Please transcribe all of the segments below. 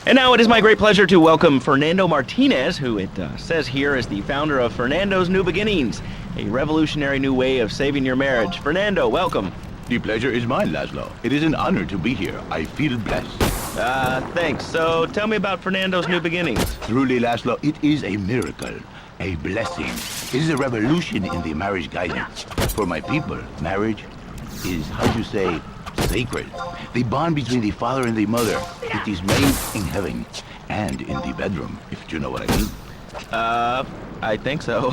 And now it is my great pleasure to welcome Fernando Martinez, who it says here is the founder of Fernando's New Beginnings, a revolutionary new way of saving your marriage. Fernando, welcome. The pleasure is mine, Laszlo. It is an honor to be here. I feel blessed. Thanks. So tell me about Fernando's New Beginnings. Truly, Laszlo, it is a miracle, a blessing. It is a revolution in the marriage guidance. For my people, marriage is, how do you say, sacred. The bond between the father and the mother. It is made in heaven and in the bedroom, if you know what I mean. I think so.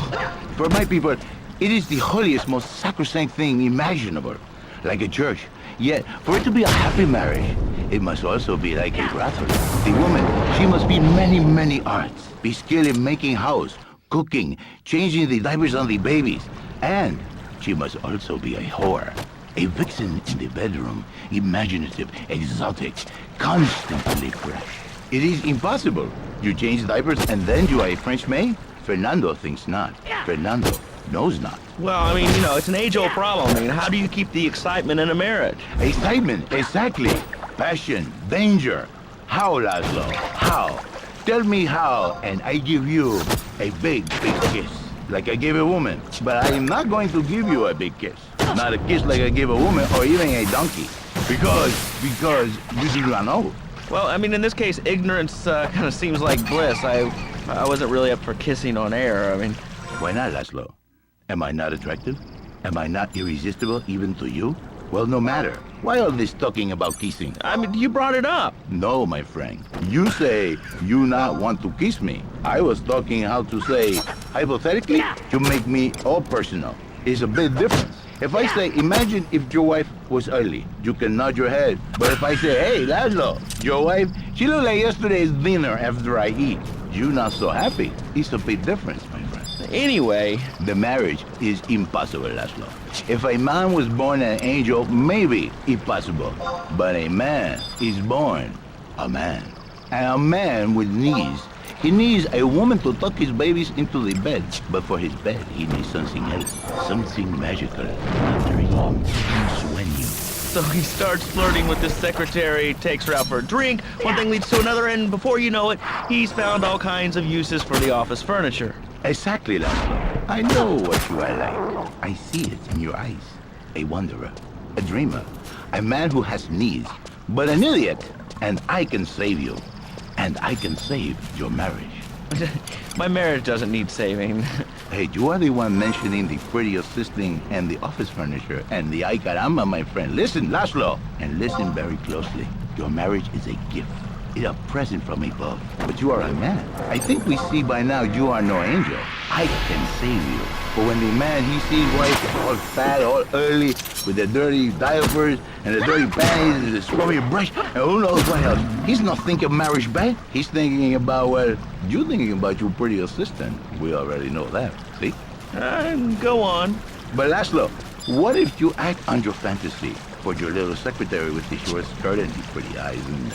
For my people, it is the holiest, most sacrosanct thing imaginable, like a church. Yet, for it to be a happy marriage, it must also be like a brothel. The woman, she must be many, many arts. Be skilled in making house, cooking, changing the diapers on the babies. And she must also be a whore. A vixen in the bedroom, imaginative, exotic, constantly fresh. It is impossible. You change diapers and then you are a French maid? Fernando thinks not. Fernando knows not. Well, I mean, it's an age-old problem. I mean, how do you keep the excitement in a marriage? Excitement, exactly. Passion, danger. How, Laszlo? How? Tell me how, and I give you a big, big kiss. Like I gave a woman. But I am not going to give you a big kiss. Not a kiss like I gave a woman or even a donkey. Because you do not know. Well, I mean, in this case, ignorance kind of seems like bliss. I wasn't really up for kissing on air. I mean... Why not, Laszlo? Am I not attractive? Am I not irresistible even to you? Well, no matter. Why all this talking about kissing? I mean, you brought it up. No, my friend. You say you not want to kiss me. I was talking how to say, hypothetically, to make me all personal. It's a big difference. If I say, imagine if your wife was early, you can nod your head. But if I say, hey, Laszlo, your wife, she looked like yesterday's dinner after I eat. You not so happy. It's a big difference, my friend. Anyway... The marriage is impossible, Laszlo. If a man was born an angel, maybe impossible. But a man is born a man. And a man with knees. He needs a woman to tuck his babies into the bed. But for his bed, he needs something else. Something magical. After him, swing you. So he starts flirting with his secretary, takes her out for a drink, one thing leads to another, and before you know it, he's found all kinds of uses for the office furniture. Exactly, Laszlo. I know what you are like. I see it in your eyes. A wanderer, a dreamer, a man who has needs, but an idiot. And I can save you. And I can save your marriage. My marriage doesn't need saving. Hey, you are the one mentioning the pretty assisting and the office furniture and the ay caramba, my friend. Listen, Laszlo, and listen very closely. Your marriage is a gift. It's a present from above. But you are a man. I think we see by now you are no angel. I can save you. But when the man, he sees wife all fat, all early, with the dirty diapers and the dirty panties and the scrubby brush, and who knows what else. He's not thinking marriage bad. He's thinking about, well, you're thinking about your pretty assistant. We already know that, see? Go on. But Laszlo, what if you act on your fantasy for your little secretary with the short skirt and the pretty eyes and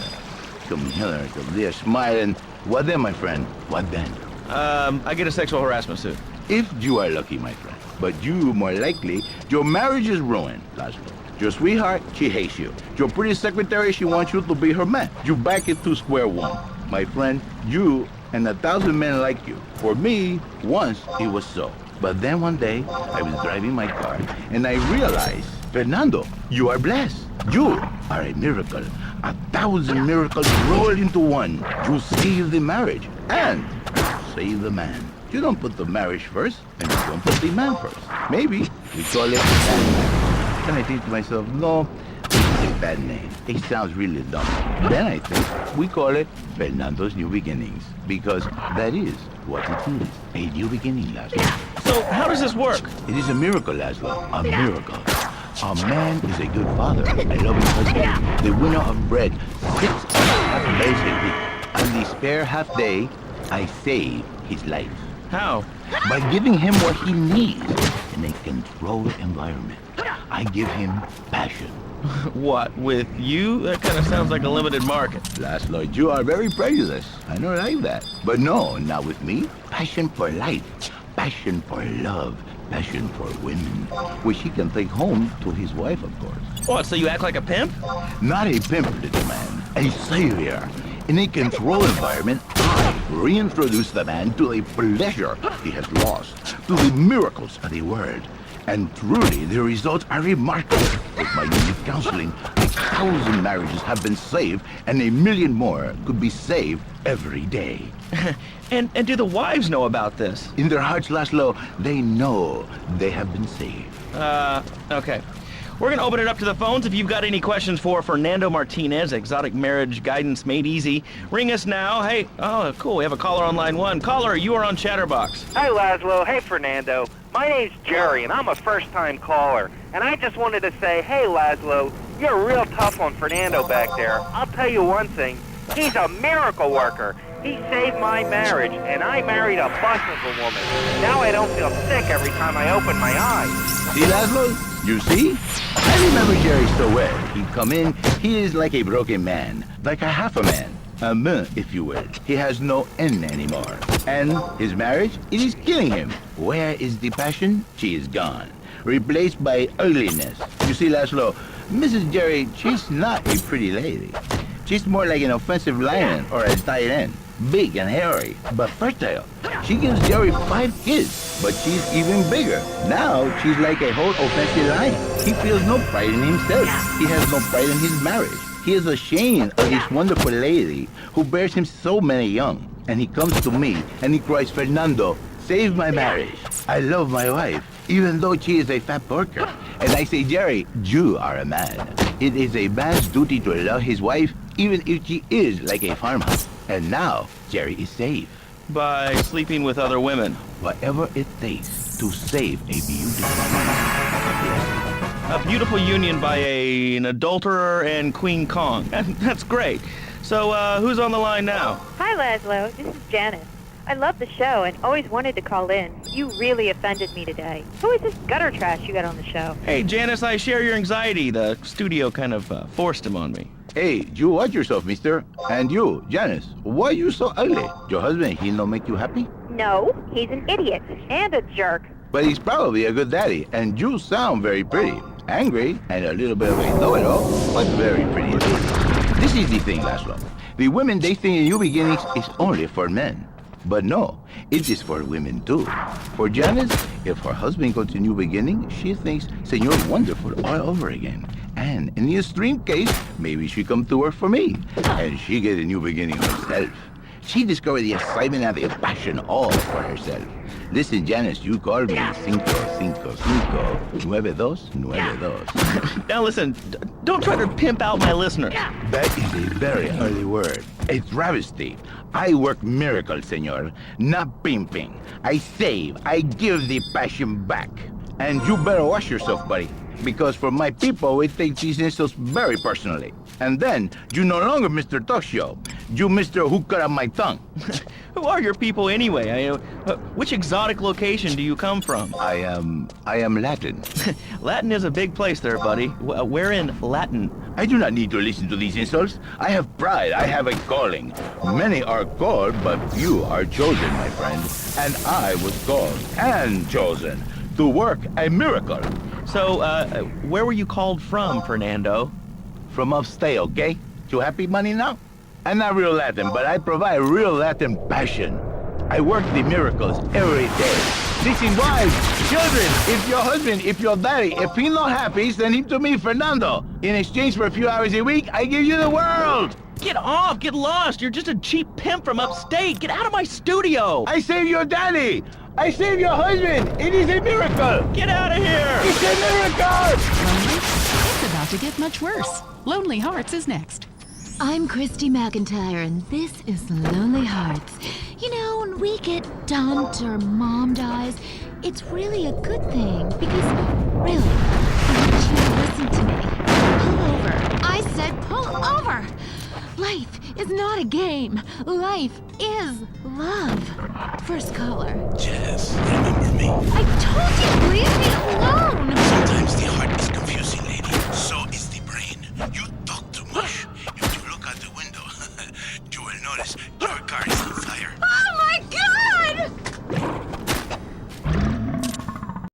come here, come there, smiling? What then, my friend? What then? I get a sexual harassment suit. If you are lucky, my friend. But you, more likely, your marriage is ruined, Laszlo. Your sweetheart, she hates you. Your pretty secretary, she wants you to be her man. You back it to square one. My friend, you and 1,000 men like you. For me, once it was so. But then one day, I was driving my car, and I realized, Fernando, you are blessed. You are a miracle. 1,000 miracles rolled into one. You save the marriage and save the man. You don't put the marriage first, and you don't put the man first. Maybe we call it man. Then I think to myself, no, this is a bad name. It sounds really dumb. Then I think we call it Fernando's New Beginnings, because that is what it is. A new beginning, Laszlo. So how does this work? It is a miracle, Laszlo. A miracle. A man is a good father, a loving husband, the winner of bread, 6.5 days a week. On the spare half day, I save his life. How? By giving him what he needs in a controlled environment. I give him passion. What, with you? That kind of sounds like a limited market. Laszlo, you are very prejudiced. I don't like that. But no, not with me. Passion for life. Passion for love. Passion for women. Which he can take home to his wife, of course. What, so you act like a pimp? Not a pimp, little man. A savior. In a controlled environment, I reintroduce the man to the pleasure he has lost, to the miracles of the world. And truly, the results are remarkable. With my unique counseling, 1,000 marriages have been saved, and 1,000,000 more could be saved every day. And do the wives know about this? In their hearts, Laszlo, they know they have been saved. Okay. We're going to open it up to the phones. If you've got any questions for Fernando Martinez, exotic marriage guidance made easy, ring us now. Hey, oh, cool. We have a caller on line 1. Caller, you are on Chatterbox. Hi, Laszlo. Hey, Fernando. My name's Jerry, and I'm a first-time caller. And I just wanted to say, hey, Laszlo, you're real tough on Fernando back there. I'll tell you one thing. He's a miracle worker. He saved my marriage, and I married a busted woman. Now I don't feel sick every time I open my eyes. See, Laszlo? You see? I remember Jerry so well. He'd come in, he is like a broken man, like a half a man. A man, if you will. He has no end anymore. And his marriage, it is killing him. Where is the passion? She is gone. Replaced by ugliness. You see, Laszlo, Mrs. Jerry, she's not a pretty lady. She's more like an offensive lion or a tight end. Big and hairy, but fertile. She gives Jerry 5 kids, but she's even bigger. Now, she's like a whole offensive lion. He feels no pride in himself. He has no pride in his marriage. He is ashamed of his wonderful lady who bears him so many young. And he comes to me and he cries, Fernando, save my marriage. I love my wife, even though she is a fat porker. And I say, Jerry, you are a man. It is a man's duty to love his wife, even if she is like a farmhouse. And now, Jerry is safe. By sleeping with other women. Whatever it takes to save a beautiful woman. A beautiful union by an adulterer and Queen Kong. That's great. So, who's on the line now? Hi, Laszlo. This is Janice. I love the show and always wanted to call in. You really offended me today. Who is this gutter trash you got on the show? Hey, Janice, I share your anxiety. The studio kind of forced him on me. Hey, you watch yourself, mister. And you, Janice, why you so ugly? Your husband, he no make you happy? No, he's an idiot and a jerk. But he's probably a good daddy, and you sound very pretty. Angry, and a little bit of a know-it-all, but very pretty. This is the thing, Laszlo. The women they think in new beginnings is only for men. But no, it is for women too. For Janice, if her husband goes to new beginning, she thinks Senor Wonderful all over again. And in the extreme case, maybe she come to work for me, and she get a new beginning herself. She discovered the excitement and the passion all for herself. Listen, Janice, you called me 555-9292. Now listen, don't try to pimp out my listeners. That is a very early word. A travesty. I work miracles, senor, not pimping. I save, I give the passion back. And you better watch yourself, buddy, because for my people, we take these insults very personally. And then, you no longer Mr. Talk Show. You Mr. Who Cut Out My Tongue. Who are your people anyway? Which exotic location do you come from? I am Latin. Latin is a big place there, buddy. Where in Latin? I do not need to listen to these insults. I have pride. I have a calling. Many are called, but few are chosen, my friend. And I was called and chosen to work a miracle. So, where were you called from, Fernando? From upstate, okay? You happy, money, now? I'm not real Latin, but I provide real Latin passion. I work the miracles every day. Listen, wives, children, if your husband, if your daddy, if he's not happy, send him to me, Fernando. In exchange for a few hours a week, I give you the world. Get off! Get lost! You're just a cheap pimp from upstate! Get out of my studio! I save your daddy! I save your husband! It is a miracle! Get out of here! It's a miracle! Lonely? It's about to get much worse. Lonely Hearts is next. I'm Christy McIntyre, and this is Lonely Hearts. You know, when we get dumped or mom dies, it's really a good thing, because, really, I want you to listen to me. Pull over. I said pull over! Life is not a game. Life is love. First caller. Jess, remember me? I told you, leave me